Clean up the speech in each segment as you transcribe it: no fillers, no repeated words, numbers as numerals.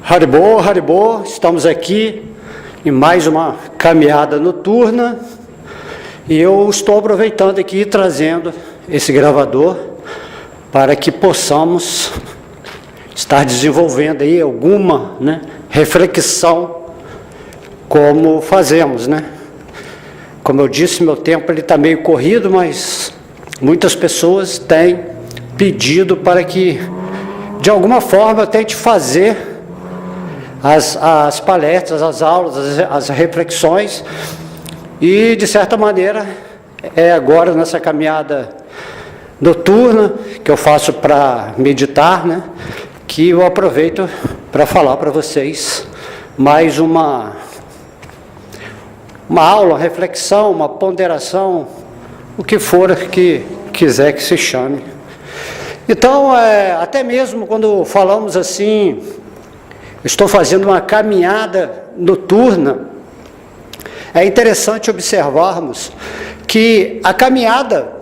Haribô, Haribô, estamos aqui em mais uma caminhada noturna e eu estou aproveitando aqui e trazendo esse gravador para que possamos estar desenvolvendo aí alguma reflexão como fazemos, Como eu disse, meu tempo está meio corrido, mas muitas pessoas têm pedido para que, de alguma forma, eu tente fazer as palestras, as aulas, as reflexões, e, de certa maneira, é agora nessa caminhada noturna que eu faço para meditar, que eu aproveito para falar para vocês mais uma aula, uma reflexão, uma ponderação, o que for que quiser que se chame. Então, até mesmo quando falamos assim, estou fazendo uma caminhada noturna, é interessante observarmos que a caminhada,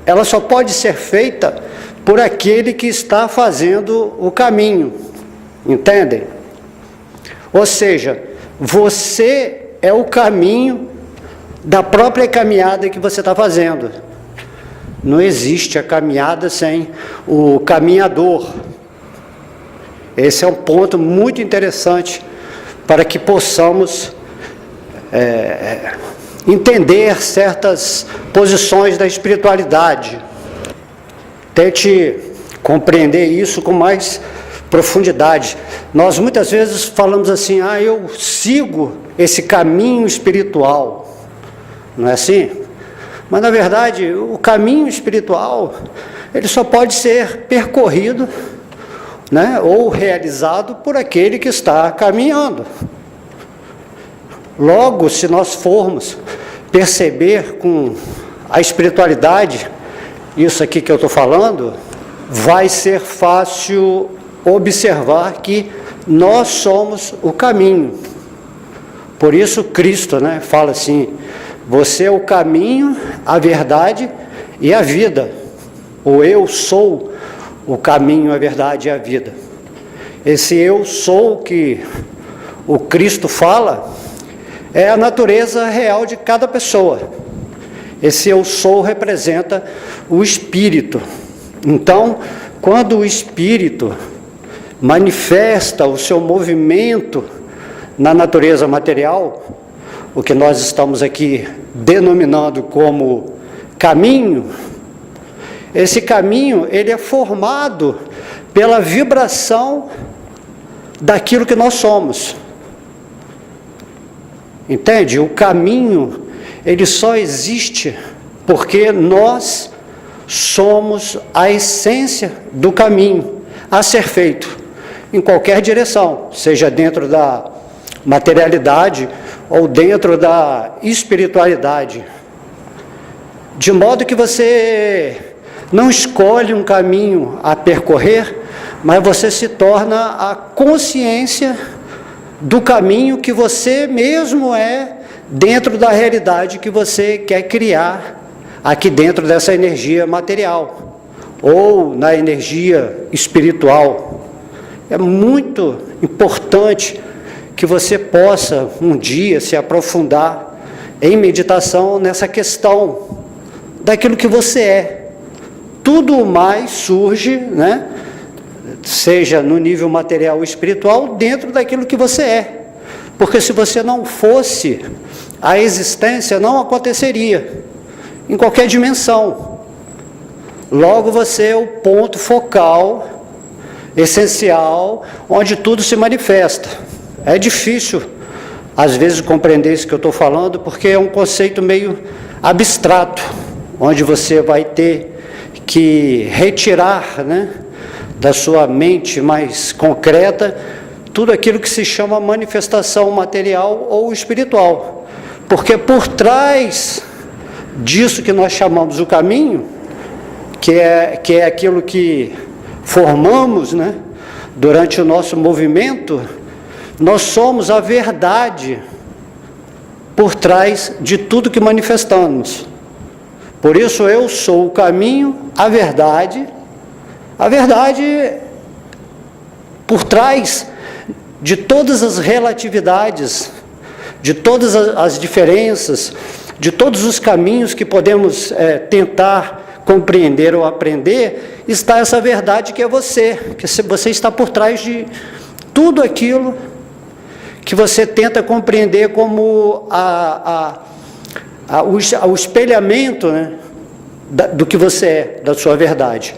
ela só pode ser feita por aquele que está fazendo o caminho, entendem? Ou seja, você é o caminho da própria caminhada que você está fazendo. Não existe a caminhada sem o caminhador. Esse é um ponto muito interessante para que possamos entender certas posições da espiritualidade. Tente compreender isso com mais profundidade. Nós muitas vezes falamos assim, eu sigo esse caminho espiritual. Não é assim? Mas, na verdade, o caminho espiritual, ele só pode ser percorrido, ou realizado por aquele que está caminhando. Logo, se nós formos perceber com a espiritualidade, isso aqui que eu estou falando, vai ser fácil observar que nós somos o caminho. Por isso Cristo fala assim, você é o caminho, a verdade e a vida. Ou eu sou o caminho, a verdade e a vida. Esse eu sou que o Cristo fala é a natureza real de cada pessoa. Esse eu sou representa o Espírito. Então, quando o Espírito manifesta o seu movimento na natureza material, o que nós estamos aqui denominando como caminho, esse caminho ele é formado pela vibração daquilo que nós somos. Entende? O caminho ele só existe porque nós somos a essência do caminho a ser feito em qualquer direção, seja dentro da materialidade ou dentro da espiritualidade. De modo que você não escolhe um caminho a percorrer, mas você se torna a consciência do caminho que você mesmo é dentro da realidade que você quer criar aqui dentro dessa energia material ou na energia espiritual. É muito importante que você possa um dia se aprofundar em meditação nessa questão daquilo que você é. Tudo mais surge, seja no nível material ou espiritual, dentro daquilo que você é. Porque se você não fosse, a existência não aconteceria, em qualquer dimensão. Logo você é o ponto focal, essencial, onde tudo se manifesta. É difícil, às vezes, compreender isso que eu estou falando, porque é um conceito meio abstrato, onde você vai ter que retirar, da sua mente mais concreta, tudo aquilo que se chama manifestação material ou espiritual. Porque por trás disso que nós chamamos o caminho, que é aquilo que formamos, durante o nosso movimento, nós somos a verdade por trás de tudo que manifestamos. Por isso eu sou o caminho, a verdade por trás de todas as relatividades, de todas as diferenças, de todos os caminhos que podemos tentar compreender ou aprender, está essa verdade que é você, que você está por trás de tudo aquilo que você tenta compreender como o espelhamento, né, do que você é, da sua verdade.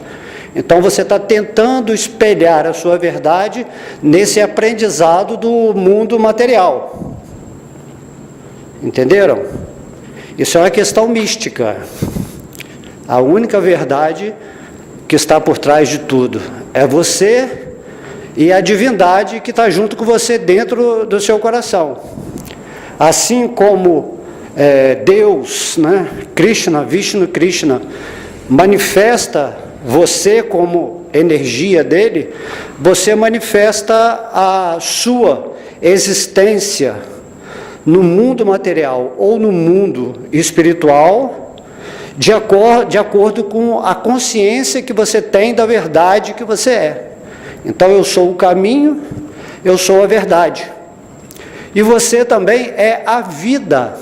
Então você está tentando espelhar a sua verdade nesse aprendizado do mundo material. Entenderam? Isso é uma questão mística. A única verdade que está por trás de tudo é você e a divindade que está junto com você dentro do seu coração. Assim como Deus, né, Krishna, Vishnu Krishna, manifesta você como energia dele, você manifesta a sua existência no mundo material ou no mundo espiritual, de acordo com a consciência que você tem da verdade que você é. Então eu sou o caminho, eu sou a verdade. E você também é a vida,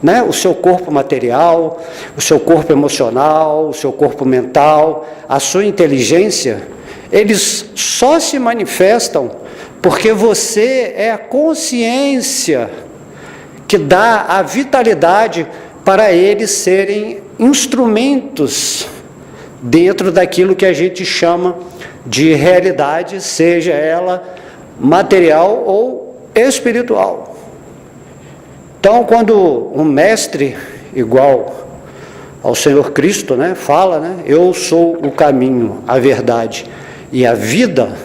né? O seu corpo material, o seu corpo emocional, o seu corpo mental, a sua inteligência, eles só se manifestam porque você é a consciência que dá a vitalidade para eles serem instrumentos dentro daquilo que a gente chama de realidade, seja ela material ou espiritual. Então, quando um mestre igual ao Senhor Cristo, né, fala, né, eu sou o caminho, a verdade e a vida,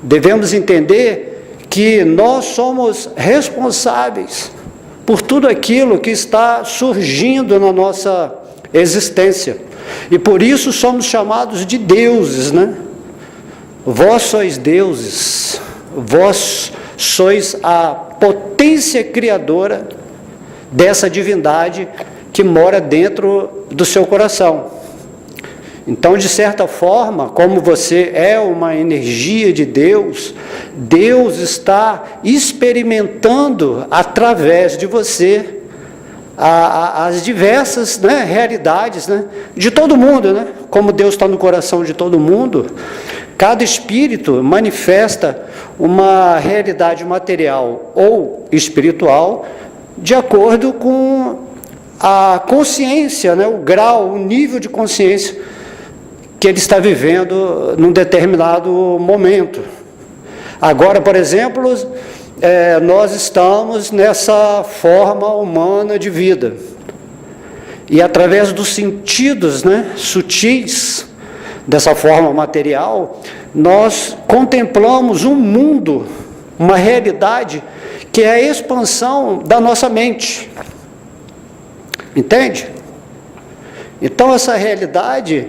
devemos entender que nós somos responsáveis por tudo aquilo que está surgindo na nossa existência. E por isso somos chamados de deuses, né? Vós sois deuses, vós sois a potência criadora dessa divindade que mora dentro do seu coração. Então, de certa forma, como você é uma energia de Deus, Deus está experimentando através de você as diversas, né, realidades, né, de todo mundo, né? Como Deus está no coração de todo mundo, cada espírito manifesta uma realidade material ou espiritual de acordo com a consciência, né, o grau, o nível de consciência que ele está vivendo num determinado momento. Agora, por exemplo, nós estamos nessa forma humana de vida. E através dos sentidos, né, sutis dessa forma material, nós contemplamos um mundo, uma realidade que é a expansão da nossa mente. Entende? Então essa realidade,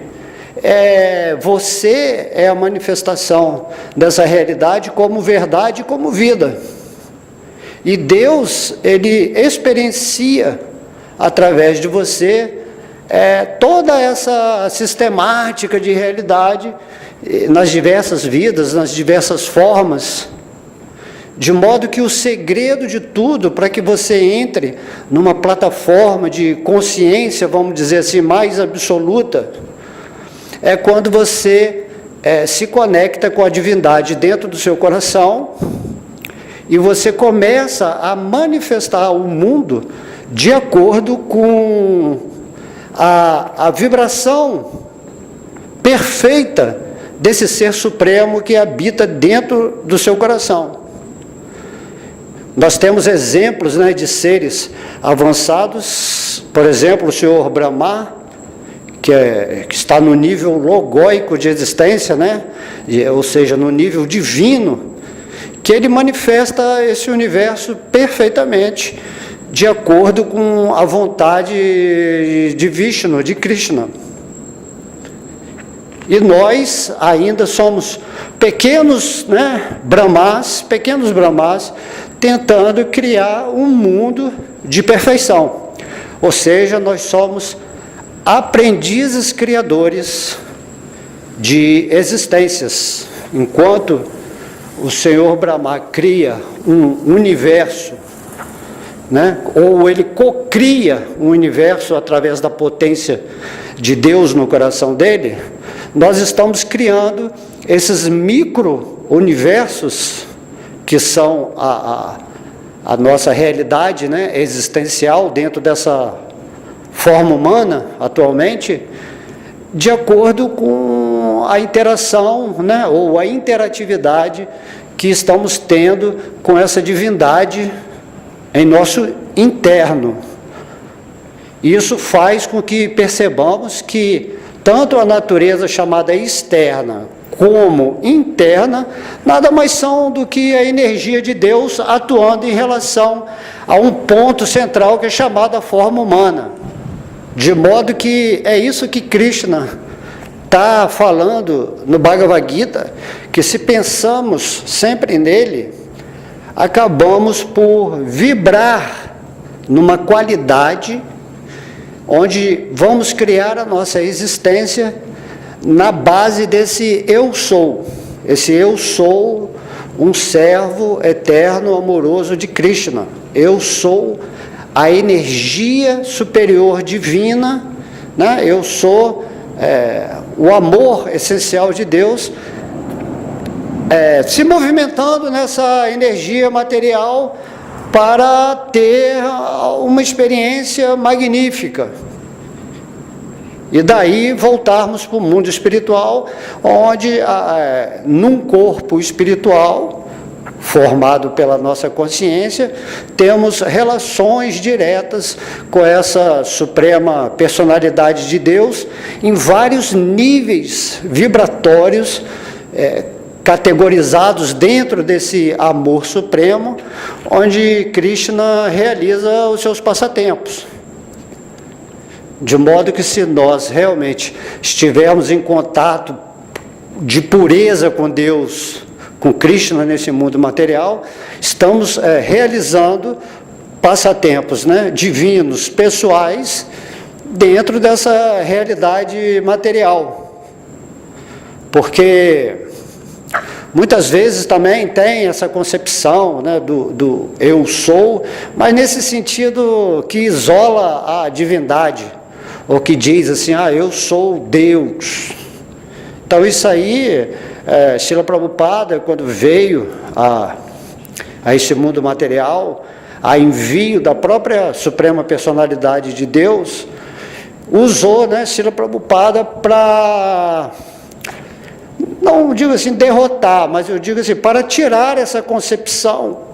você é a manifestação dessa realidade como verdade e como vida. E Deus, ele experiencia através de você toda essa sistemática de realidade nas diversas vidas, nas diversas formas, de modo que o segredo de tudo, para que você entre numa plataforma de consciência, vamos dizer assim, mais absoluta, é quando você se conecta com a divindade dentro do seu coração e você começa a manifestar o mundo de acordo com a vibração perfeita desse ser supremo que habita dentro do seu coração. Nós temos exemplos, né, de seres avançados, por exemplo, o Senhor Brahma, que está no nível logóico de existência, né, ou seja, no nível divino, que ele manifesta esse universo perfeitamente de acordo com a vontade de Vishnu, de Krishna. E nós ainda somos pequenos, né, pequenos Brahmas, tentando criar um mundo de perfeição. Ou seja, nós somos aprendizes criadores de existências, enquanto o Senhor Brahma cria um universo, né? Ou ele cocria um universo através da potência de Deus no coração dele, nós estamos criando esses micro-universos que são a nossa realidade, né, existencial dentro dessa forma humana atualmente, de acordo com a interação, né, ou a interatividade que estamos tendo com essa divindade em nosso interno. Isso faz com que percebamos que tanto a natureza chamada externa como interna, nada mais são do que a energia de Deus atuando em relação a um ponto central que é chamado a forma humana. De modo que é isso que Krishna está falando no Bhagavad Gita, que se pensamos sempre nele, acabamos por vibrar numa qualidade onde vamos criar a nossa existência na base desse eu sou. Esse eu sou um servo eterno, amoroso de Krishna. Eu sou a energia superior divina, né? Eu sou o amor essencial de Deus, se movimentando nessa energia material para ter uma experiência magnífica. E daí voltarmos para o mundo espiritual, onde num corpo espiritual, formado pela nossa consciência, temos relações diretas com essa suprema personalidade de Deus, em vários níveis vibratórios, categorizados dentro desse amor supremo, onde Krishna realiza os seus passatempos. De modo que, se nós realmente estivermos em contato de pureza com Deus, com Krishna nesse mundo material, estamos realizando passatempos, né, divinos, pessoais, dentro dessa realidade material. Porque muitas vezes também tem essa concepção, né, do eu sou, mas nesse sentido que isola a divindade, ou que diz assim, eu sou Deus. Então isso aí, Srila Prabhupada, quando veio a esse mundo material, a envio da própria Suprema Personalidade de Deus, usou, né, Srila Prabhupada para, não digo assim derrotar, mas eu digo assim, para tirar essa concepção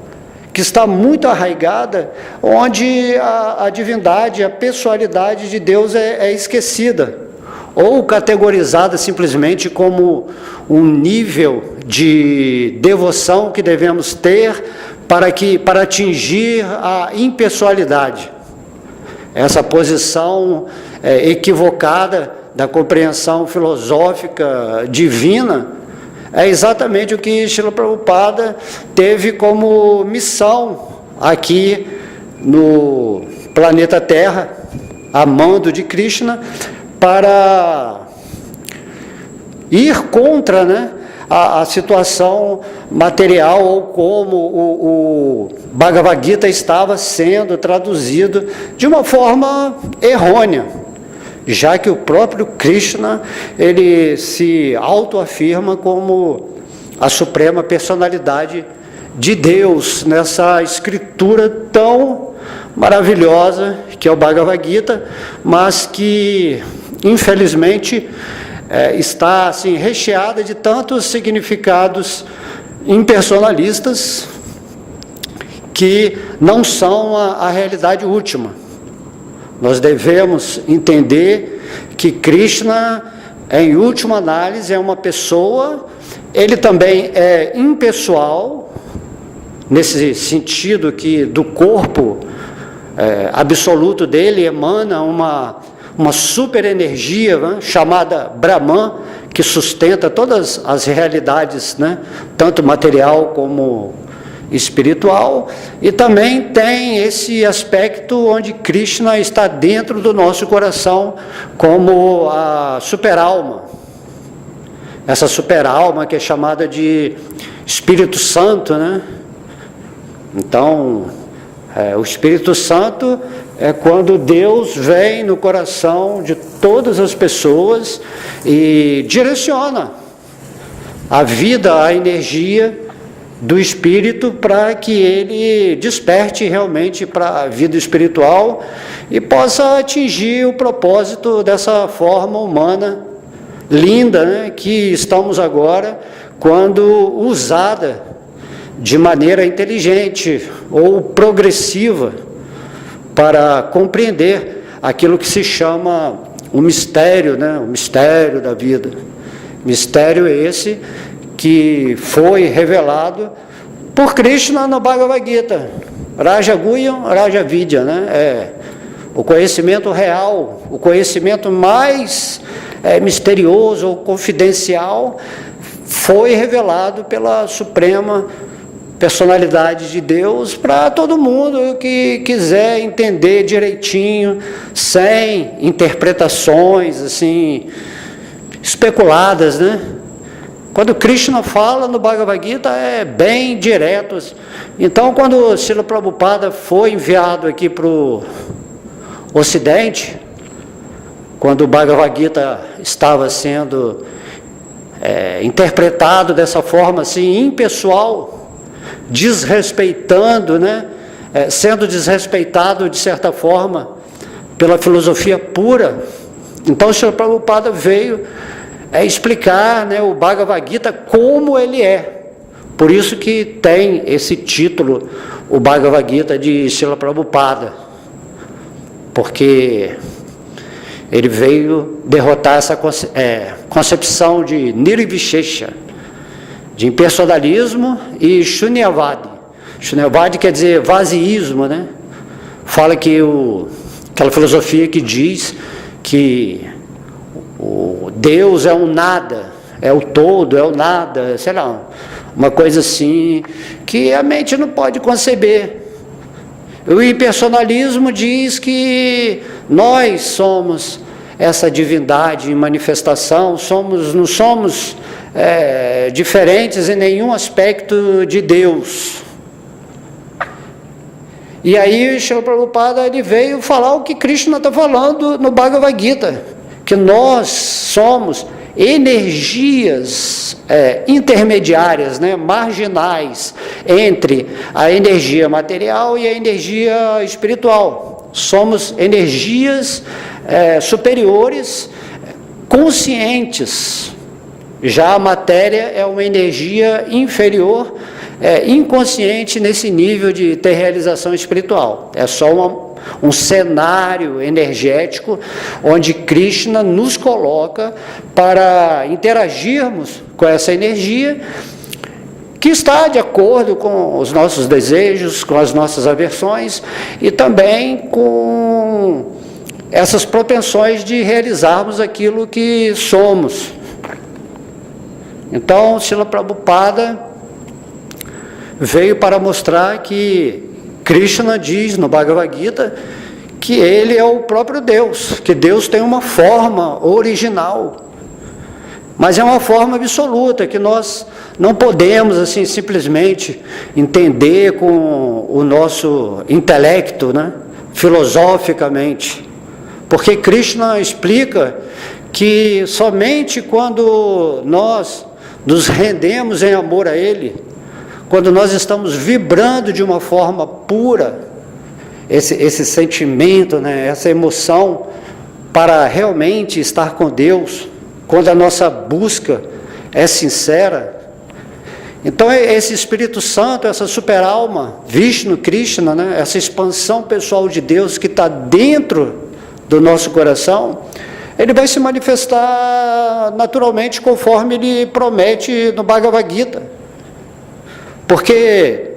que está muito arraigada, onde a divindade, a pessoalidade de Deus é esquecida, ou categorizada simplesmente como um nível de devoção que devemos ter para atingir a impessoalidade. Essa posição equivocada da compreensão filosófica divina é exatamente o que Srila Prabhupada teve como missão aqui no planeta Terra, a mando de Krishna, para ir contra, né, a situação material, ou como o Bhagavad Gita estava sendo traduzido de uma forma errônea, já que o próprio Krishna, ele se autoafirma como a suprema personalidade de Deus, nessa escritura tão maravilhosa que é o Bhagavad Gita, mas que, infelizmente, está assim, recheada de tantos significados impersonalistas que não são a realidade última. Nós devemos entender que Krishna, em última análise, é uma pessoa, ele também é impessoal, nesse sentido que do corpo absoluto dele emana uma super energia, né, chamada Brahman, que sustenta todas as realidades, né, tanto material como espiritual, e também tem esse aspecto onde Krishna está dentro do nosso coração como a super-alma. Essa super-alma que é chamada de Espírito Santo, né? Então, o Espírito Santo é quando Deus vem no coração de todas as pessoas e direciona a vida, a energia do Espírito para que ele desperte realmente para a vida espiritual e possa atingir o propósito dessa forma humana linda, né, que estamos agora, quando usada de maneira inteligente ou progressiva para compreender aquilo que se chama o mistério, né, o mistério da vida. Mistério esse que foi revelado por Krishna no Bhagavad Gita. Raja Guhyam, Raja Vidya, né? O conhecimento real, o conhecimento mais misterioso ou confidencial foi revelado pela Suprema Personalidade de Deus para todo mundo que quiser entender direitinho, sem interpretações assim especuladas, né? Quando Krishna fala no Bhagavad Gita é bem direto. Então, quando Srila Prabhupada foi enviado aqui para o Ocidente, quando o Bhagavad Gita estava sendo interpretado dessa forma assim, impessoal, desrespeitando, né? Sendo desrespeitado de certa forma pela filosofia pura, então o Srila Prabhupada veio explicar, né, o Bhagavad Gita como ele é. Por isso que tem esse título, o Bhagavad Gita de Srila Prabhupada, porque ele veio derrotar essa concepção de Nirvishesha, de impersonalismo, e Shunyavadi. Shunyavadi quer dizer vazioísmo, né? Fala que aquela filosofia que diz que o Deus é um nada, é o todo, é o nada, sei lá, uma coisa assim, que a mente não pode conceber. O impersonalismo diz que nós somos essa divindade em manifestação, não somos diferentes em nenhum aspecto de Deus. E aí, Srila Prabhupada ele veio falar o que Krishna está falando no Bhagavad Gita, que nós somos energias intermediárias, né, marginais, entre a energia material e a energia espiritual. Somos energias superiores, conscientes. Já a matéria é uma energia inferior, inconsciente nesse nível de ter realização espiritual. É só um cenário energético onde Krishna nos coloca para interagirmos com essa energia que está de acordo com os nossos desejos, com as nossas aversões e também com essas propensões de realizarmos aquilo que somos. Então, Srila Prabhupada veio para mostrar que Krishna diz no Bhagavad Gita que ele é o próprio Deus, que Deus tem uma forma original, mas é uma forma absoluta, que nós não podemos assim simplesmente entender com o nosso intelecto, né, filosoficamente, porque Krishna explica que somente quando nós nos rendemos em amor a Ele, quando nós estamos vibrando de uma forma pura, esse sentimento, né, essa emoção para realmente estar com Deus, quando a nossa busca é sincera, então esse Espírito Santo, essa super-alma, Vishnu, Krishna, né, essa expansão pessoal de Deus que está dentro do nosso coração, ele vai se manifestar naturalmente conforme ele promete no Bhagavad Gita. Porque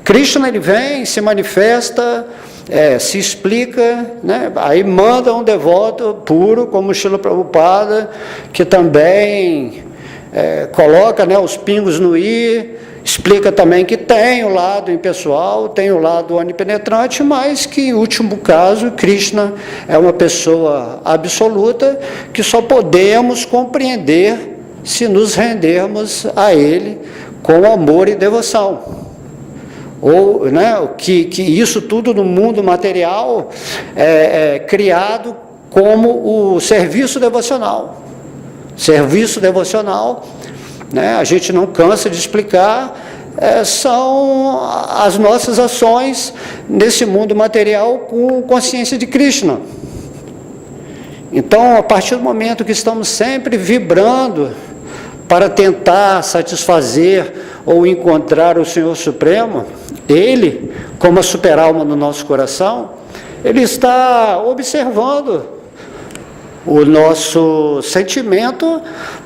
Krishna ele vem, se manifesta, se explica, né? Aí manda um devoto puro, como Srila Prabhupada, que também coloca, né, os pingos no i, explica também que tem o lado impessoal, tem o lado onipenetrante, mas que, em último caso, Krishna é uma pessoa absoluta que só podemos compreender se nos rendermos a Ele com amor e devoção. Ou, né, que isso tudo no mundo material é criado como o serviço devocional. Serviço devocional, né, a gente não cansa de explicar, são as nossas ações nesse mundo material com consciência de Krishna. Então, a partir do momento que estamos sempre vibrando para tentar satisfazer ou encontrar o Senhor Supremo, Ele, como a super-alma no nosso coração, Ele está observando o nosso sentimento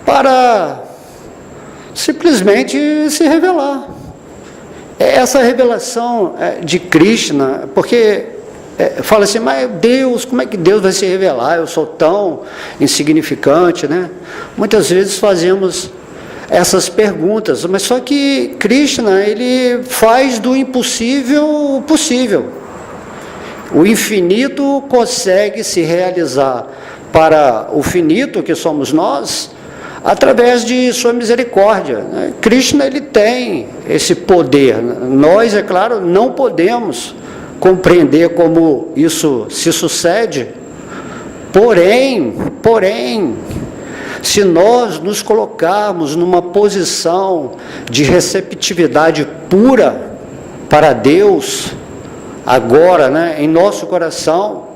para simplesmente se revelar. Essa revelação de Krishna, porque fala assim, mas Deus, como é que Deus vai se revelar? Eu sou tão insignificante, né? Muitas vezes fazemos essas perguntas, mas só que Krishna, ele faz do impossível o possível. O infinito consegue se realizar para o finito, que somos nós, através de sua misericórdia. Krishna, ele tem esse poder. Nós, é claro, não podemos compreender como isso se sucede, porém, se nós nos colocarmos numa posição de receptividade pura para Deus, agora, né, em nosso coração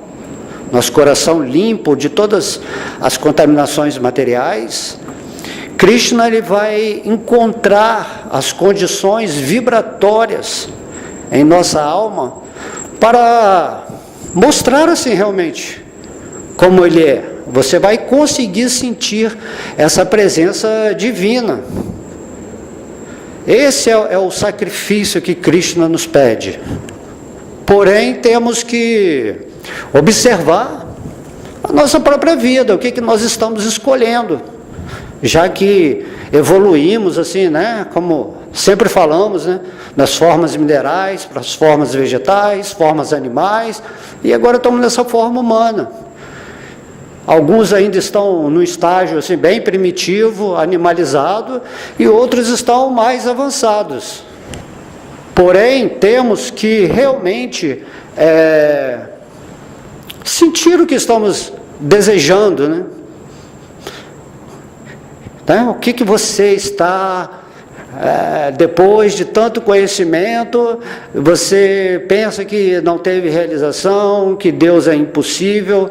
limpo de todas as contaminações materiais, Krishna, ele vai encontrar as condições vibratórias em nossa alma para mostrar assim realmente como Ele é. Você vai conseguir sentir essa presença divina. Esse é o sacrifício que Krishna nos pede. Porém, temos que observar a nossa própria vida, o que nós estamos escolhendo, já que evoluímos assim, né, como sempre falamos, né, das formas minerais para as formas vegetais, formas animais, e agora estamos nessa forma humana. Alguns ainda estão no estágio assim, bem primitivo, animalizado, e outros estão mais avançados. Porém, temos que realmente sentir o que estamos desejando, né? O que você está, depois de tanto conhecimento, você pensa que não teve realização, que Deus é impossível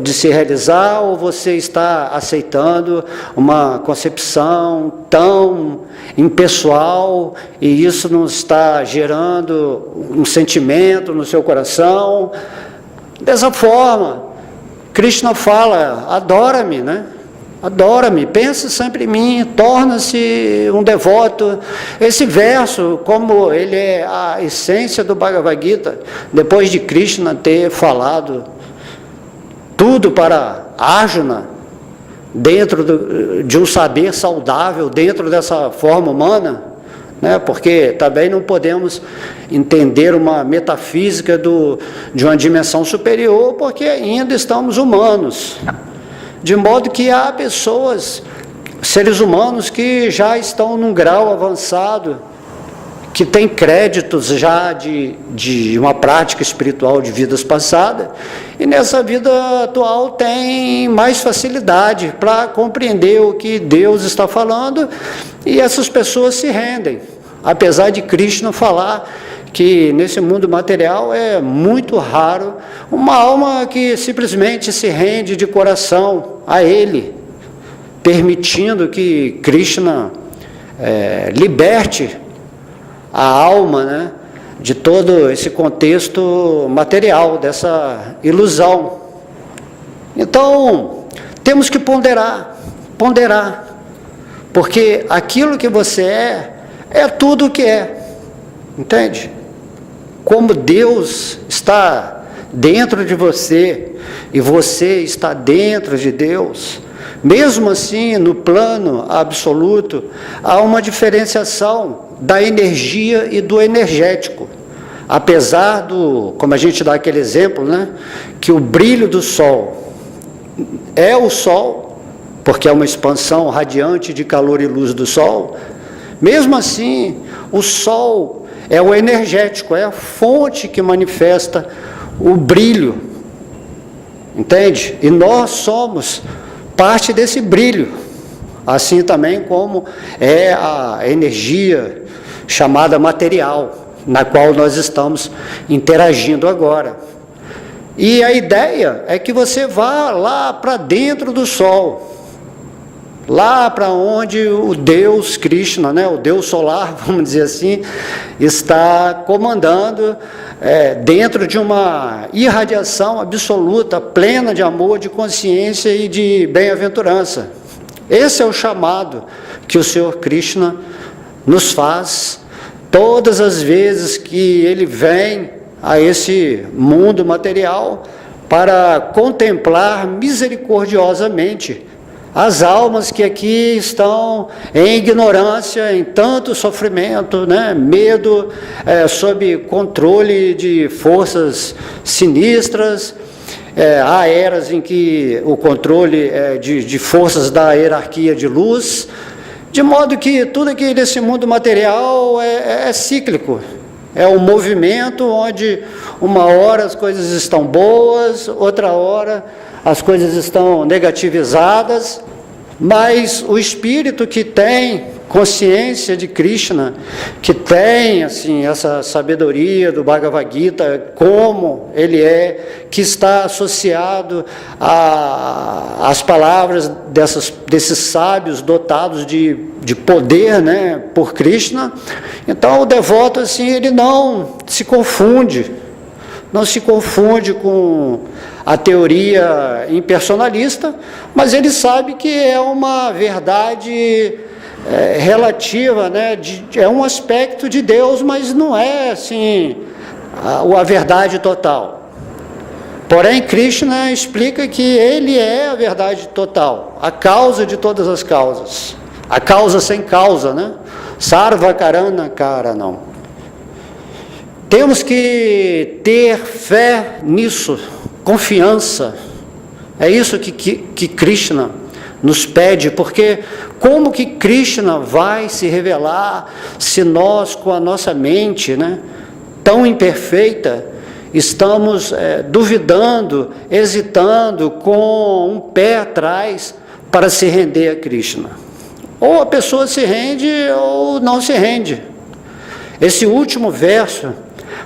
de se realizar, ou você está aceitando uma concepção tão impessoal e isso não está gerando um sentimento no seu coração? Dessa forma, Krishna fala, adora-me, né? Adora-me, pensa sempre em mim, torna-se um devoto. Esse verso, como ele é a essência do Bhagavad Gita, depois de Krishna ter falado tudo para Arjuna, dentro de um saber saudável, dentro dessa forma humana, né? Porque também não podemos entender uma metafísica de uma dimensão superior, porque ainda estamos humanos. De modo que há pessoas, seres humanos, que já estão num grau avançado, que têm créditos já de uma prática espiritual de vidas passadas, e nessa vida atual tem mais facilidade para compreender o que Deus está falando, e essas pessoas se rendem. Apesar de Krishna falar que nesse mundo material é muito raro uma alma que simplesmente se rende de coração a Ele, permitindo que Krishna liberte a alma, né, de todo esse contexto material, dessa ilusão. Então, temos que ponderar, porque aquilo que você é tudo o que é, entende? Como Deus está dentro de você e você está dentro de Deus, mesmo assim, no plano absoluto, há uma diferenciação da energia e do energético. Apesar como a gente dá aquele exemplo, né, que o brilho do Sol é o Sol, porque é uma expansão radiante de calor e luz do Sol, Mesmo assim, o sol é o energético, é a fonte que manifesta o brilho, entende? E nós somos parte desse brilho, assim também como é a energia chamada material, na qual nós estamos interagindo agora. E a ideia é que você vá lá para dentro do sol, lá para onde o Deus Krishna, né, o Deus solar, vamos dizer assim, está comandando, dentro de uma irradiação absoluta, plena de amor, de consciência e de bem-aventurança. Esse é o chamado que o Senhor Krishna nos faz todas as vezes que Ele vem a esse mundo material para contemplar misericordiosamente as almas que aqui estão em ignorância, em tanto sofrimento, né? Medo, sob controle de forças sinistras. Há eras em que o controle é de forças da hierarquia de luz, de modo que tudo aqui nesse mundo material é cíclico. É um movimento onde uma hora as coisas estão boas, outra hora as coisas estão negativizadas, mas o espírito que tem consciência de Krishna, que tem assim essa sabedoria do Bhagavad Gita, como ele é, que está associado às palavras desses sábios dotados de poder, né, por Krishna. Então o devoto assim, ele não se confunde com a teoria impersonalista, mas ele sabe que é uma verdade relativa, né, é um aspecto de Deus, mas não é assim a verdade total. Porém, Krishna explica que ele é a verdade total, a causa de todas as causas, a causa sem causa, né? Sarva Karana Karanam. Temos que ter fé nisso, confiança. É isso que Krishna nos pede, porque como que Krishna vai se revelar se nós, com a nossa mente, né, tão imperfeita, estamos duvidando, hesitando, com um pé atrás para se render a Krishna? Ou a pessoa se rende ou não se rende. Esse último verso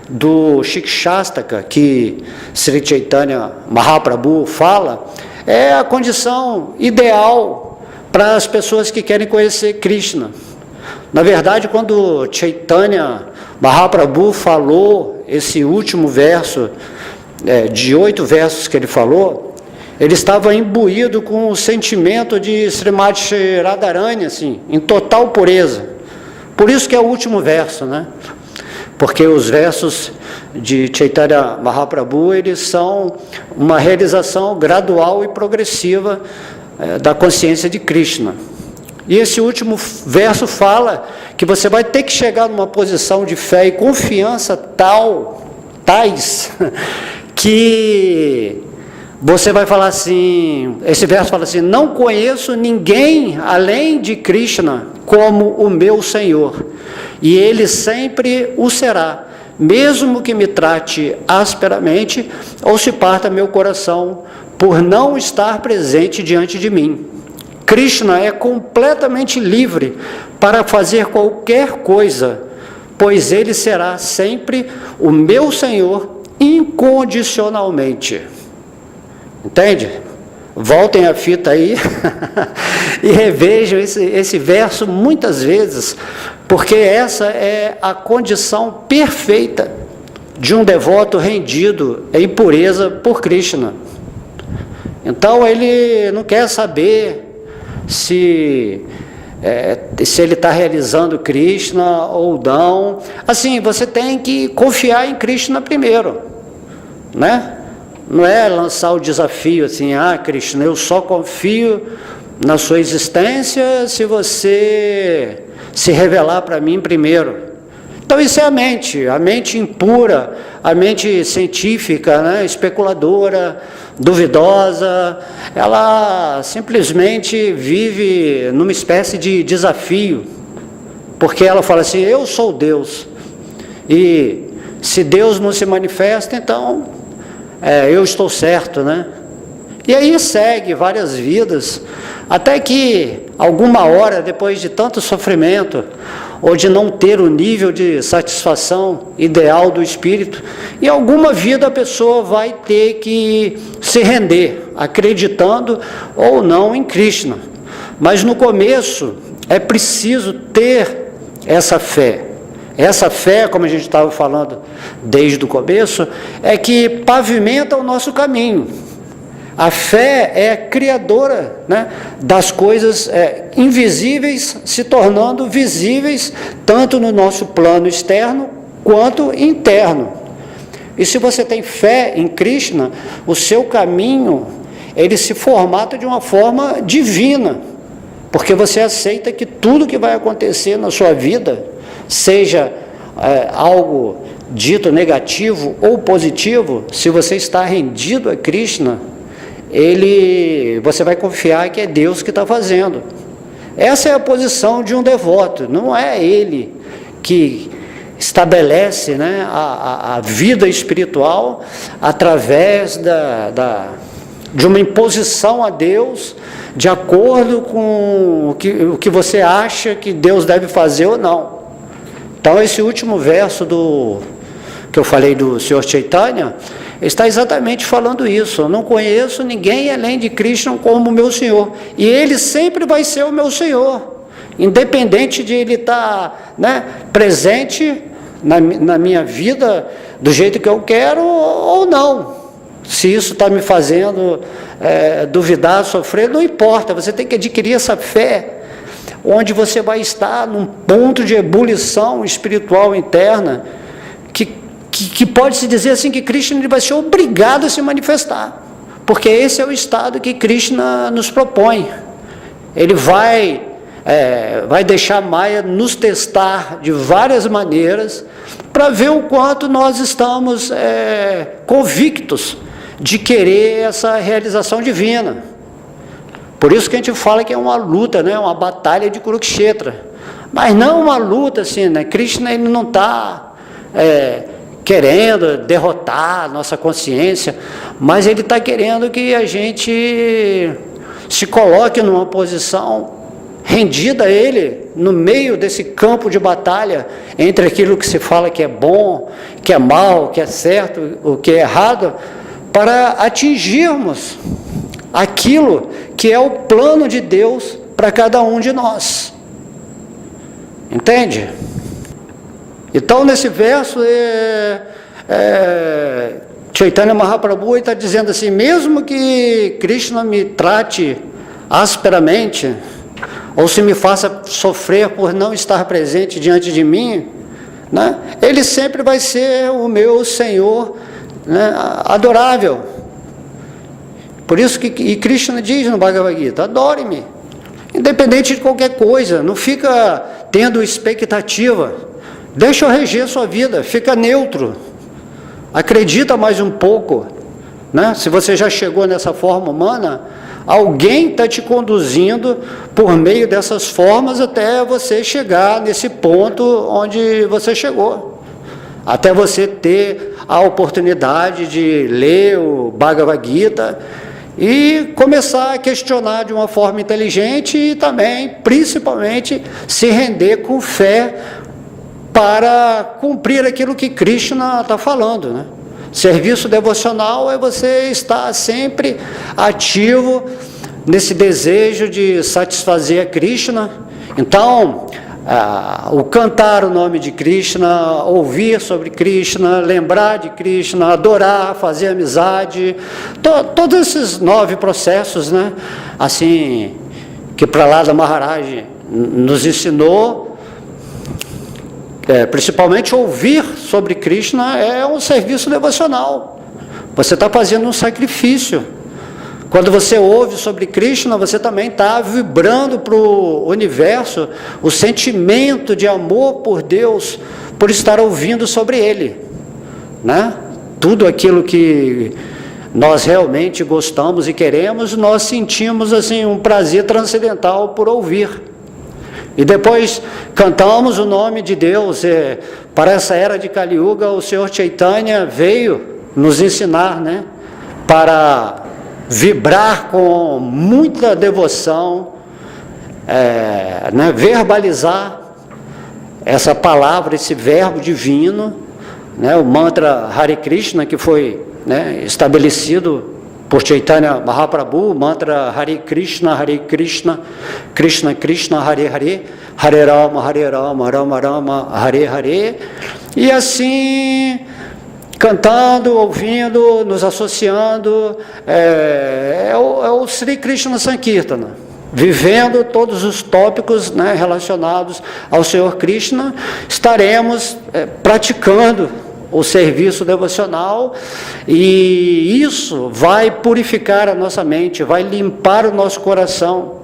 do Shikshastaka, que Sri Chaitanya Mahaprabhu fala, é a condição ideal para as pessoas que querem conhecer Krishna. Na verdade, quando Chaitanya Mahaprabhu falou esse último verso, de 8 versos que ele falou, ele estava imbuído com o sentimento de Srimati Radharani, assim, em total pureza. Por isso que é o último verso, né? Porque os versos de Chaitanya Mahaprabhu, eles são uma realização gradual e progressiva da consciência de Krishna. E esse último verso fala que você vai ter que chegar numa posição de fé e confiança tais, que você vai falar assim, esse verso fala assim: não conheço ninguém além de Krishna como o meu Senhor, e Ele sempre o será, mesmo que me trate asperamente ou se parta meu coração por não estar presente diante de mim. Krishna é completamente livre para fazer qualquer coisa, pois Ele será sempre o meu Senhor incondicionalmente. Entende? Voltem a fita aí e revejam esse verso muitas vezes, porque essa é a condição perfeita de um devoto rendido em pureza por Krishna. Então ele não quer saber se ele está realizando Krishna ou não. Assim, você tem que confiar em Krishna primeiro, né? Não é lançar o desafio assim: Krishna, eu só confio na sua existência se você se revelar para mim primeiro. Então isso é a mente impura, a mente científica, né, especuladora, duvidosa. Ela simplesmente vive numa espécie de desafio porque ela fala assim, eu sou Deus, e se Deus não se manifesta, então eu estou certo, né? E aí segue várias vidas, até que alguma hora, depois de tanto sofrimento, ou de não ter o nível de satisfação ideal do espírito, em alguma vida a pessoa vai ter que se render, acreditando ou não em Krishna. Mas no começo é preciso ter essa fé. Essa fé, como a gente estava falando desde o começo, é que pavimenta o nosso caminho. A fé é a criadora, né, das coisas invisíveis se tornando visíveis, tanto no nosso plano externo quanto interno. E se você tem fé em Krishna, o seu caminho, ele se formata de uma forma divina, porque você aceita que tudo que vai acontecer na sua vida, seja algo dito negativo ou positivo, se você está rendido a Krishna, você vai confiar que é Deus que está fazendo. Essa é a posição de um devoto, não é ele que estabelece, né, a vida espiritual através de uma imposição a Deus, de acordo com o que você acha que Deus deve fazer ou não. Então, esse último verso que eu falei do Senhor Chaitanya, está exatamente falando isso. Eu não conheço ninguém além de Krishna como meu Senhor. E Ele sempre vai ser o meu Senhor, independente de Ele estar, né, presente na minha vida do jeito que eu quero ou não. Se isso está me fazendo duvidar, sofrer, não importa. Você tem que adquirir essa fé, onde você vai estar num ponto de ebulição espiritual interna, que pode-se dizer assim, que Krishna ele vai ser obrigado a se manifestar, porque esse é o estado que Krishna nos propõe. Ele vai deixar Maya nos testar de várias maneiras, para ver o quanto nós estamos convictos de querer essa realização divina. Por isso que a gente fala que é uma luta, né? Uma batalha de Kurukshetra, mas não uma luta assim, né? Krishna ele não está querendo derrotar a nossa consciência, mas ele está querendo que a gente se coloque numa posição rendida a ele, no meio desse campo de batalha, entre aquilo que se fala que é bom, que é mal, que é certo, o que é errado, para atingirmos aquilo que é o plano de Deus para cada um de nós. Entende? Então, nesse verso, Chaitanya Mahaprabhu está dizendo assim, mesmo que Krishna me trate asperamente, ou se me faça sofrer por não estar presente diante de mim, né, ele sempre vai ser o meu Senhor, né, adorável. Por isso que Krishna diz no Bhagavad Gita, adore-me, independente de qualquer coisa, não fica tendo expectativa. Deixa eu reger sua vida, fica neutro, acredita mais um pouco, né? Se você já chegou nessa forma humana, alguém está te conduzindo por meio dessas formas até você chegar nesse ponto onde você chegou, até você ter a oportunidade de ler o Bhagavad Gita e começar a questionar de uma forma inteligente e também, principalmente, se render com fé para cumprir aquilo que Krishna está falando, né? Serviço devocional é você estar sempre ativo nesse desejo de satisfazer a Krishna. Então, o cantar o nome de Krishna, ouvir sobre Krishna, lembrar de Krishna, adorar, fazer amizade, todos esses 9 processos, né? Assim, que Prahlada Maharaj nos ensinou. Principalmente ouvir sobre Krishna é um serviço devocional. Você está fazendo um sacrifício. Quando você ouve sobre Krishna, você também está vibrando para o universo o sentimento de amor por Deus, por estar ouvindo sobre Ele, né? Tudo aquilo que nós realmente gostamos e queremos, nós sentimos assim um prazer transcendental por ouvir. E depois cantamos o nome de Deus. Para essa era de Kali Yuga, o Senhor Chaitanya veio nos ensinar, né, para vibrar com muita devoção, né, verbalizar essa palavra, esse verbo divino, né, o mantra Hare Krishna, que foi, né, estabelecido por Chaitanya Mahaprabhu, o mantra Hare Krishna, Krishna Krishna, Hare Hare, Hare Rama, Rama Rama, Hare Hare, e assim, cantando, ouvindo, nos associando, é o Sri Krishna Sankirtana, vivendo todos os tópicos, né, relacionados ao Senhor Krishna. Estaremos praticando o serviço devocional, e isso vai purificar a nossa mente, vai limpar o nosso coração,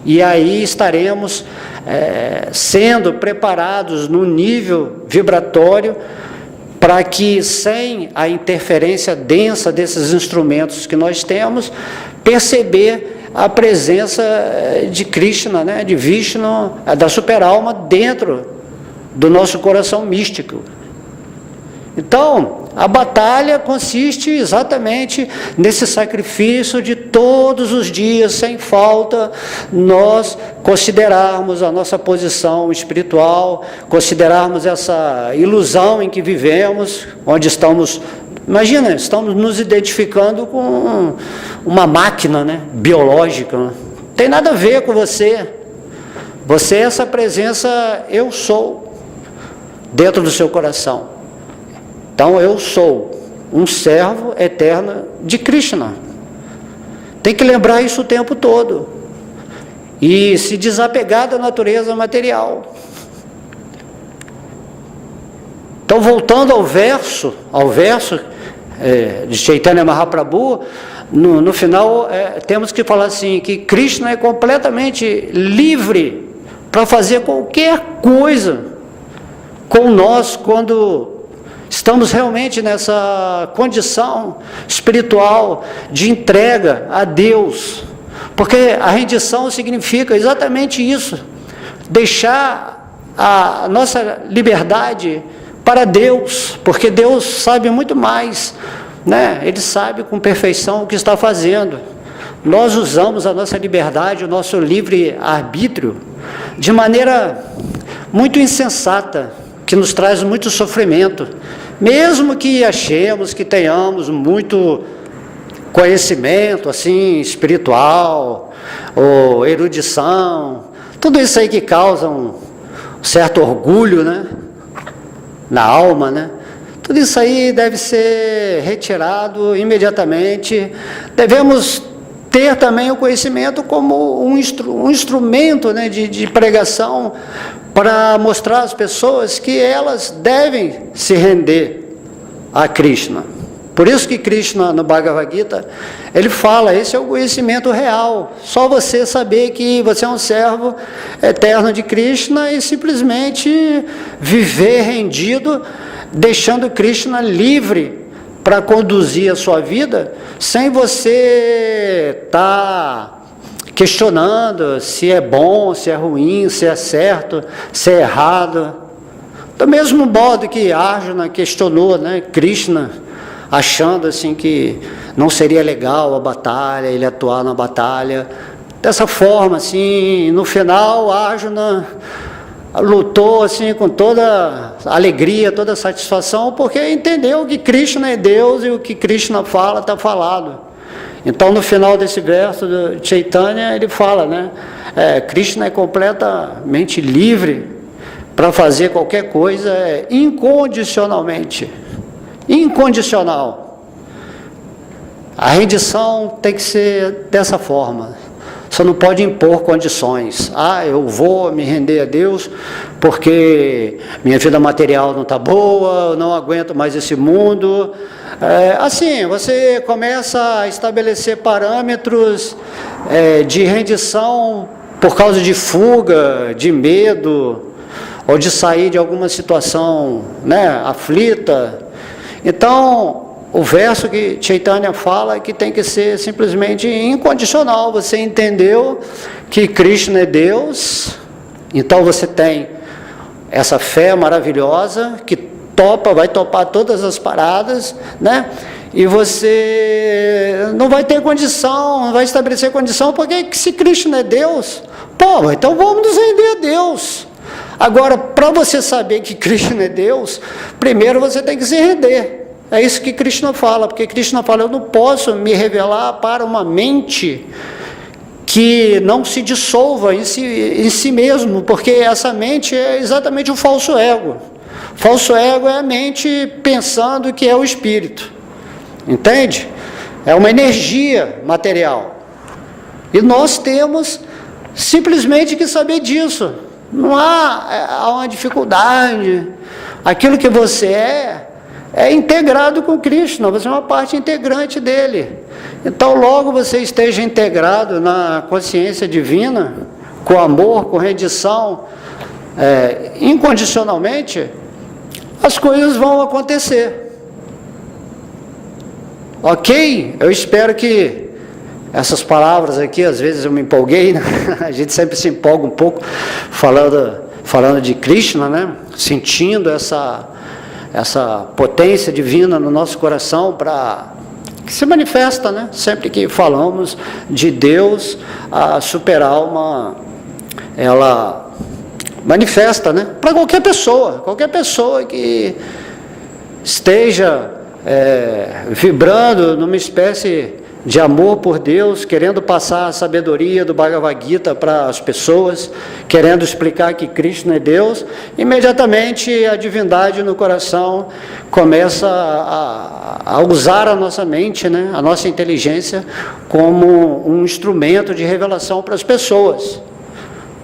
e aí estaremos sendo preparados no nível vibratório, para que, sem a interferência densa desses instrumentos que nós temos, perceber a presença de Krishna, né, de Vishnu, da superalma dentro do nosso coração místico. Então, a batalha consiste exatamente nesse sacrifício de todos os dias, sem falta, nós considerarmos a nossa posição espiritual, considerarmos essa ilusão em que vivemos, onde estamos, imagina, estamos nos identificando com uma máquina, né, biológica, não tem nada a ver com você. Você é essa presença eu sou dentro do seu coração. Então, eu sou um servo eterno de Krishna. Tem que lembrar isso o tempo todo. E se desapegar da natureza material. Então, voltando ao verso de Chaitanya Mahaprabhu, no final temos que falar assim, que Krishna é completamente livre para fazer qualquer coisa com nós, quando estamos realmente nessa condição espiritual de entrega a Deus, porque a rendição significa exatamente isso, deixar a nossa liberdade para Deus, porque Deus sabe muito mais, né? Ele sabe com perfeição o que está fazendo. Nós usamos a nossa liberdade, o nosso livre-arbítrio, de maneira muito insensata, que nos traz muito sofrimento, mesmo que achemos que tenhamos muito conhecimento assim espiritual ou erudição, tudo isso aí que causa um certo orgulho, né, na alma, né? Tudo isso aí deve ser retirado imediatamente. Devemos ter também o conhecimento como um instrumento, né, de pregação, para mostrar às pessoas que elas devem se render a Krishna. Por isso que Krishna, no Bhagavad Gita, ele fala, esse é o conhecimento real, só você saber que você é um servo eterno de Krishna e simplesmente viver rendido, deixando Krishna livre para conduzir a sua vida, sem você estar questionando se é bom, se é ruim, se é certo, se é errado. Do mesmo modo que Arjuna questionou, né, Krishna, achando assim que não seria legal a batalha, ele atuar na batalha. Dessa forma, assim, no final, Arjuna lutou assim com toda alegria, toda satisfação, porque entendeu que Krishna é Deus e o que Krishna fala está falado. Então, no final desse verso de Chaitanya, ele fala, né, Krishna é completamente livre para fazer qualquer coisa incondicionalmente. Incondicional. A rendição tem que ser dessa forma. Você não pode impor condições. Eu vou me render a Deus porque minha vida material não está boa, eu não aguento mais esse mundo. Assim, você começa a estabelecer parâmetros de rendição por causa de fuga, de medo, ou de sair de alguma situação, né, aflita. Então, o verso que Chaitanya fala é que tem que ser simplesmente incondicional. Você entendeu que Krishna é Deus Então você tem essa fé maravilhosa que vai topar todas as paradas, né? E você não vai ter condição, não vai estabelecer condição, porque se Cristo não é Deus, pô, então vamos nos render a Deus. Agora, para você saber que Cristo não é Deus, primeiro você tem que se render. É isso que Krishna fala, porque Krishna fala, eu não posso me revelar para uma mente que não se dissolva em si mesmo, porque essa mente é exatamente o falso ego. Falso ego é a mente pensando que é o espírito, entende? É uma energia material. E nós temos simplesmente que saber disso. Não há uma dificuldade. Aquilo que você é integrado com Krishna, você é uma parte integrante dele. Então, logo você esteja integrado na consciência divina, com amor, com rendição, incondicionalmente, as coisas vão acontecer. Ok? Eu espero que essas palavras aqui, às vezes eu me empolguei, né? A gente sempre se empolga um pouco falando de Krishna, né? Sentindo essa potência divina no nosso coração que se manifesta, né? Sempre que falamos de Deus, a superalma, ela manifesta, né? Para qualquer pessoa que esteja vibrando numa espécie de amor por Deus, querendo passar a sabedoria do Bhagavad Gita para as pessoas, querendo explicar que Krishna é Deus, imediatamente a divindade no coração começa a usar a nossa mente, né, a nossa inteligência, como um instrumento de revelação para as pessoas.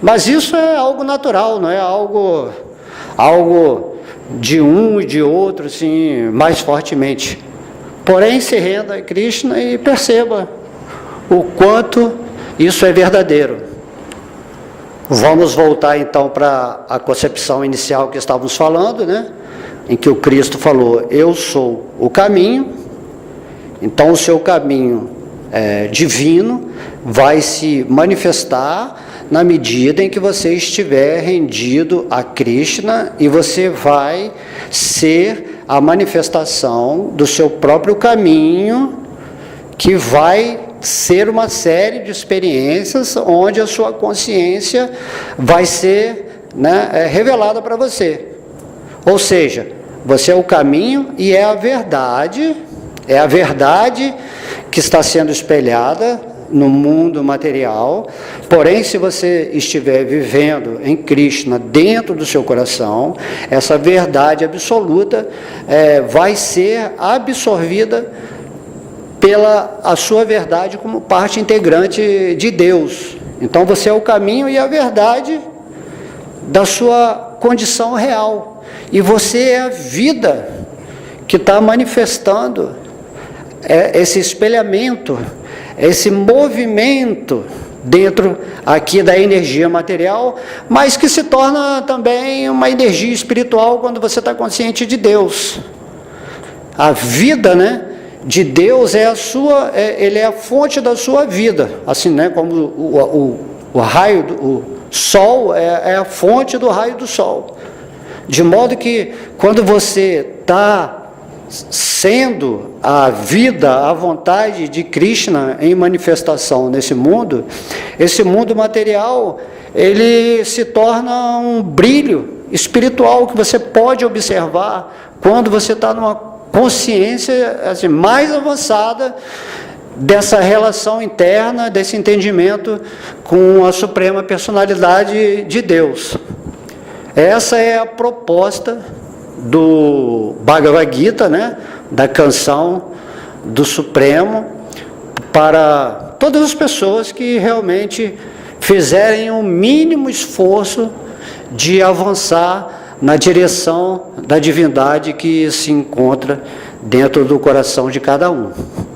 Mas isso é algo natural, não é algo de um e de outro, assim, mais fortemente. Porém, se renda a Krishna e perceba o quanto isso é verdadeiro. Vamos voltar então para a concepção inicial que estávamos falando, né? Em que o Cristo falou, eu sou o caminho. Então o seu caminho divino vai se manifestar na medida em que você estiver rendido a Krishna, e você vai ser a manifestação do seu próprio caminho, que vai ser uma série de experiências onde a sua consciência vai ser, né, revelada para você. Ou seja, você é o caminho e é a verdade que está sendo espelhada no mundo material. Porém, se você estiver vivendo em Krishna dentro do seu coração, essa verdade absoluta vai ser absorvida pela a sua verdade como parte integrante de Deus. Então você é o caminho e a verdade da sua condição real, e você é a vida que está manifestando esse espelhamento, esse movimento dentro aqui da energia material, mas que se torna também uma energia espiritual quando você está consciente de Deus. A vida, né, de Deus ele é a fonte da sua vida, assim, né, como o raio, o sol é a fonte do raio do sol. De modo que quando você está sendo a vida, a vontade de Krishna em manifestação nesse mundo, esse mundo material, ele se torna um brilho espiritual que você pode observar quando você está numa consciência assim, mais avançada dessa relação interna, desse entendimento com a suprema personalidade de Deus. Essa é a proposta do Bhagavad Gita, né, da canção do Supremo, para todas as pessoas que realmente fizerem o mínimo esforço de avançar na direção da divindade que se encontra dentro do coração de cada um,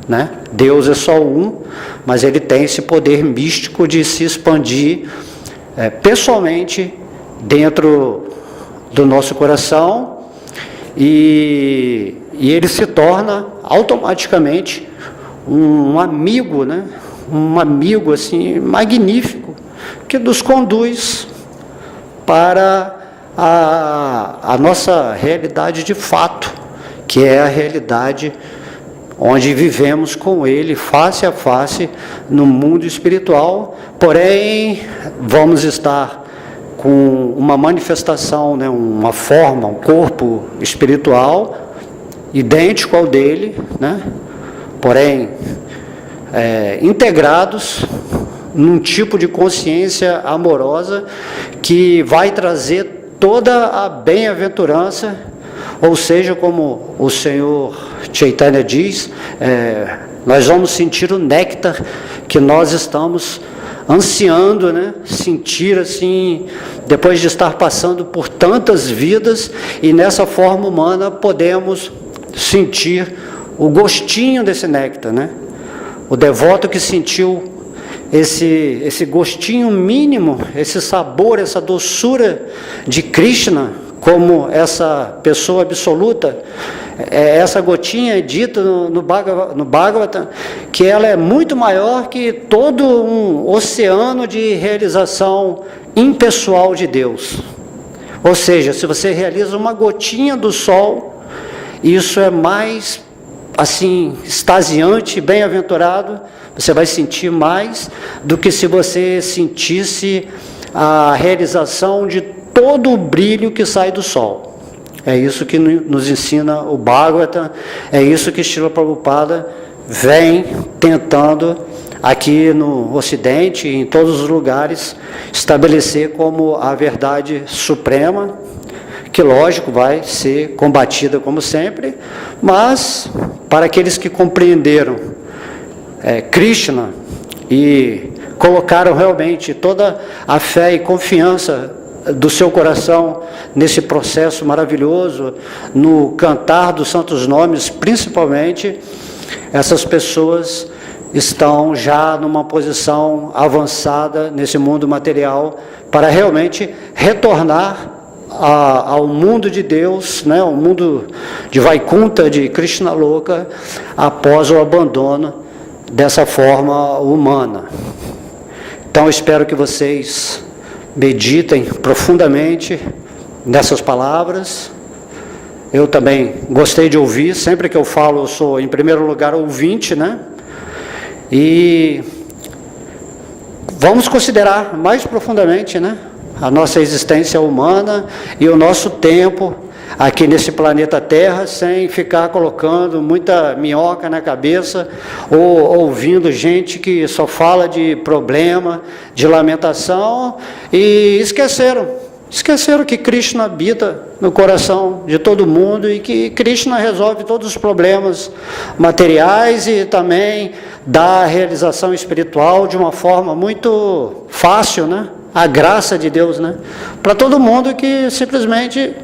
né? Deus é só um, mas ele tem esse poder místico de se expandir pessoalmente dentro do nosso coração, e ele se torna automaticamente um amigo, né? Um amigo assim magnífico, que nos conduz para a nossa realidade de fato, que é a realidade onde vivemos com Ele face a face no mundo espiritual. Porém, vamos estar com uma manifestação, né, uma forma, um corpo espiritual idêntico ao dele, né, porém integrados num tipo de consciência amorosa que vai trazer toda a bem-aventurança, ou seja, como o Senhor Chaitanya diz, nós vamos sentir o néctar que nós estamos ansiando, né? Sentir assim, depois de estar passando por tantas vidas, e nessa forma humana podemos sentir o gostinho desse néctar, né? O devoto que sentiu esse gostinho mínimo, esse sabor, essa doçura de Krishna, como essa pessoa absoluta, essa gotinha é dita no Bhagavatam, que ela é muito maior que todo um oceano de realização impessoal de Deus. Ou seja, se você realiza uma gotinha do sol, isso é mais assim extasiante, bem-aventurado, você vai sentir mais do que se você sentisse a realização de todo o brilho que sai do sol. É isso que nos ensina o Bhagavatam, é isso que Srila Prabhupada vem tentando aqui no Ocidente e em todos os lugares estabelecer como a verdade suprema, que lógico vai ser combatida como sempre, mas para aqueles que compreenderam Krishna e colocaram realmente toda a fé e confiança do seu coração nesse processo maravilhoso, no cantar dos santos nomes, principalmente, essas pessoas estão já numa posição avançada nesse mundo material para realmente retornar ao mundo de Deus, né, ao mundo de Vaikuntha, de Krishna Loka, após o abandono dessa forma humana. Então, eu espero que vocês meditem profundamente nessas palavras. Eu também gostei de ouvir, sempre que eu falo, eu sou, em primeiro lugar, ouvinte, né? E vamos considerar mais profundamente, né, a nossa existência humana e o nosso tempo aqui nesse planeta Terra, sem ficar colocando muita minhoca na cabeça ou ouvindo gente que só fala de problema, de lamentação, e esqueceram que Krishna habita no coração de todo mundo e que Krishna resolve todos os problemas materiais e também dá a realização espiritual de uma forma muito fácil, né? A graça de Deus, né? Para todo mundo que simplesmente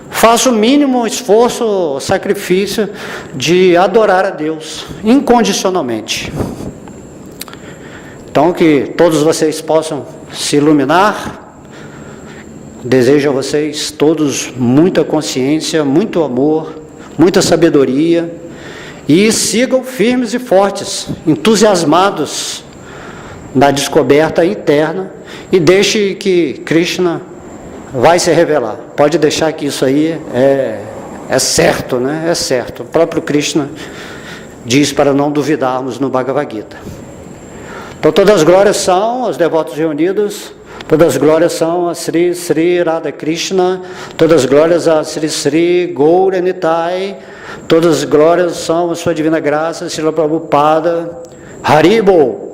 faça o mínimo esforço, sacrifício de adorar a Deus incondicionalmente. Então, que todos vocês possam se iluminar. Desejo a vocês todos muita consciência, muito amor, muita sabedoria, e sigam firmes e fortes, entusiasmados na descoberta interna, e deixe que Krishna vai se revelar. Pode deixar que isso aí é certo, né? É certo. O próprio Krishna diz para não duvidarmos no Bhagavad Gita. Então, todas as glórias são aos devotos reunidos, todas as glórias são a Sri Sri Radha Krishna, todas as glórias a Sri Sri Gaura Nitai, todas as glórias são a sua divina graça, Srila Prabhupada, Haribol.